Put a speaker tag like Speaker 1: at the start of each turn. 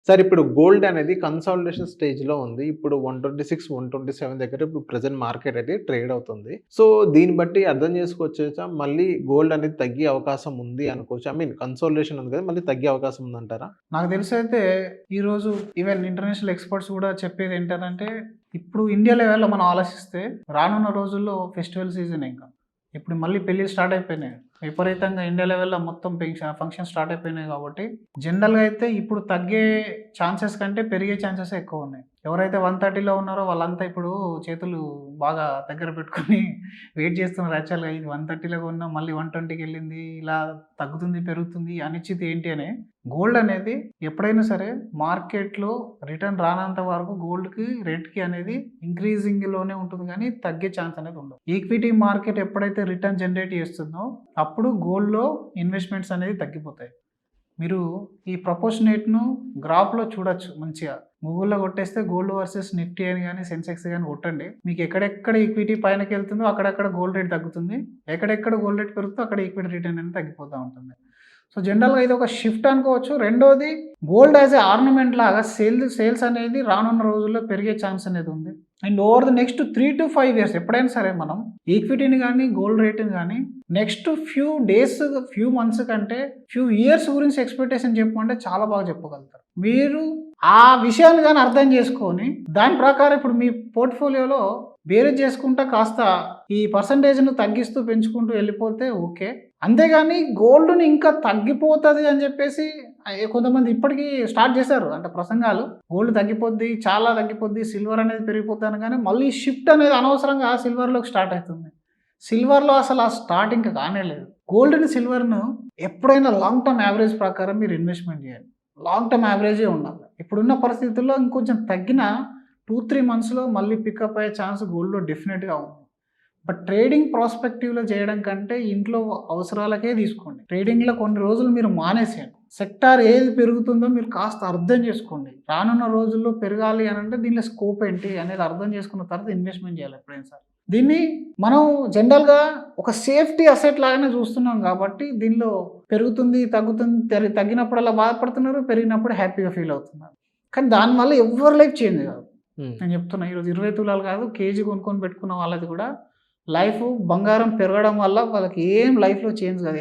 Speaker 1: Sir ఇప్పుడు gold అనేది consolidation స్టేజ్‌లో ఉంది. ఇప్పుడు 126, 127 దగ్గర ఇప్పుడు ప్రెజెంట్ మార్కెట్ అయితే ట్రేడ్ అవుతుంది. సో, దీన్ని బట్టి అర్థం చేసుకోవచ్చా మళ్ళీ గోల్డ్ అనేది తగ్గే అవకాశం ఉంది అనుకోవచ్చా? ఐ మీన్ కన్సాలిడేషన్ ఉంది కదా! మళ్ళీ తగ్గే అవకాశం ఉందంటారా?
Speaker 2: నాకు తెలిసైతే ఈరోజు ఈవెన్ ఇంటర్నేషనల్ ఎక్స్‌పర్ట్స్ కూడా చెప్పేది ఏంటనంటే, ఇప్పుడు ఇండియా లెవెల్‌లో మనం ఆలోచిస్తే రానున్న రోజుల్లో ఫెస్టివల్ సీజన్ ఇంకా. ఇప్పుడు మళ్ళీ పెళ్ళిళ్ళు స్టార్ట్ అయిపోయినాయి. విపరీతంగా ఇండియా లెవెల్‌లో మొత్తం ఫంక్షన్స్ స్టార్ట్ అయిపోయినాయి కాబట్టి, జనరల్‌గా అయితే ఇప్పుడు తగ్గే ఛాన్సెస్ కంటే పెరిగే ఛాన్సెసే ఎక్కువున్నాయి. ఎవరైతే 130లో ఉన్నారో వాళ్ళంతా ఇప్పుడు చేతులు బాగా దగ్గర పెట్టుకొని వెయిట్ చేస్తున్నారు యాక్చువల్‌గా. ఇది 130లో కొన్నాం మళ్ళీ 120కెళ్ళింది. ఇలా తగ్గుతుంది, పెరుగుతుంది అనిశ్చితి ఏంటి అని. గోల్డ్ అనేది ఎప్పుడైనా సరే మార్కెట్‌లో రిటర్న్ రానంత వరకు గోల్డ్‌కి రేట్‌కి అనేది ఇంక్రీజింగ్‌లోనే ఉంటుంది గానీ తగ్గే ఛాన్స్ అనేది ఉండదు. ఈక్విటీ మార్కెట్ ఎప్పుడైతే రిటర్న్ జనరేట్ చేస్తుందో అప్పుడు గోల్డ్‌లో ఇన్వెస్ట్‌మెంట్స్ అనేది తగ్గిపోతాయి. మీరు ఈ ప్రపోర్షనేట్‌ను గ్రాఫ్‌లో చూడొచ్చు మంచిగా. గూగుల్‌లో కొట్టేస్తే గోల్డ్ వర్సెస్ నిఫ్టీ అని గాని, సెన్సెక్స్ గాని కొట్టండి. మీకు ఎక్కడెక్కడ ఈక్విటీ పైనకెళ్తుందో అక్కడక్కడ గోల్డ్ రేట్ తగ్గుతుంది. ఎక్కడెక్కడ గోల్డ్ రేట్ పెరుగుతుందో అక్కడ ఈక్విటీ రిటర్న్ అనేది తగ్గిపోతా ఉంటుంది. సో, జనరల్‌గా ఇది ఒక షిఫ్ట్ అనుకోవచ్చు. రెండోది గోల్డ్ యాస్ ఎ ఆర్నమెంట్ లాగా సేల్స్ అనేది రానున్న రోజుల్లో పెరిగే ఛాన్స్ అనేది ఉంది. And over the next 3-5 years ఎప్పుడైనా సరే మనం ఈక్విటీని గాని, గోల్డ్ రేట్‌ని గాని next few days, few months కంటే ఫ్యూ ఇయర్స్ గురించి ఎక్స్‌పెక్టేషన్ చెప్పమంటే చాలా బాగా చెప్పగలుగుతారు. మీరు ఆ విషయాన్ని గాని అర్థం చేసుకొని దాని ప్రకారం ఇప్పుడు మీ పోర్ట్‌ఫోలియోలో బేరేజ్ చేసుకుంటా కాస్త ఈ పర్సెంటేజ్‌ను తగ్గిస్తూ పెంచుకుంటూ వెళ్ళిపోతే ఓకే. అంతేగాని గోల్డ్‌ని ఇంకా తగ్గిపోతది అని చెప్పేసి కొంతమంది ఇప్పటికీ స్టార్ట్ చేశారు. అంటే ప్రసంగాలు. గోల్డ్ తగ్గిపోద్ది, చాలా తగ్గిపోద్ది, సిల్వర్ అనేది పెరిగిపోద్ది అనగానే మళ్ళీ షిఫ్ట్ అనేది అనవసరంగా సిల్వర్‌లోకి స్టార్ట్ అవుతుంది. సిల్వర్‌లో అసలు ఆ స్టార్ట్ ఇంకా కానే లేదు. గోల్డ్‌ని, సిల్వర్‌ను ఎప్పుడైనా లాంగ్ టర్మ్ యావరేజ్ ప్రకారం మీరు ఇన్వెస్ట్‌మెంట్ చేయాలి. లాంగ్ టర్మ్ యావరేజే ఉండాలి. ఇప్పుడున్న పరిస్థితుల్లో ఇంకొంచెం తగ్గిన 2-3 మంత్స్‌లో మళ్ళీ పికప్ అయ్యే ఛాన్స్ గోల్డ్‌లో డెఫినెట్‌గా ఉంది. బట్ ట్రేడింగ్ ప్రాస్పెక్టివ్‌లో చేయడం కంటే ఇంట్లో అవసరాలకే తీసుకోండి. ట్రేడింగ్‌లో కొన్ని రోజులు మీరు మానేసేయండి. సెక్టార్ ఏది పెరుగుతుందో మీరు కాస్త అర్థం చేసుకోండి. రానున్న రోజుల్లో పెరగాలి అనంటే దీనిలో స్కోప్ ఏంటి అనేది అర్థం చేసుకున్న తర్వాత ఇన్వెస్ట్‌మెంట్ చేయాలి ఎప్పుడైనా సరే. దీన్ని మనం జనరల్‌గా ఒక సేఫ్టీ అసెట్ లాగానే చూస్తున్నాం కాబట్టి దీనిలో పెరుగుతుంది, తగ్గుతుంది, తగ్గినప్పుడల్లా బాధపడుతున్నారు, పెరిగినప్పుడు హ్యాపీగా ఫీల్ అవుతున్నారు. కానీ దానివల్ల ఎవ్వరి లైఫ్ చేంజ్ కాదు. నేను చెప్తున్నా ఈరోజు 20 తులాలు కాదు కేజీ కొనుక్కొని పెట్టుకున్న వాళ్ళది కూడా లైఫ్ బంగారం పెరగడం వల్ల వాళ్ళకి ఏం లైఫ్‌లో చేంజ్ కాదు.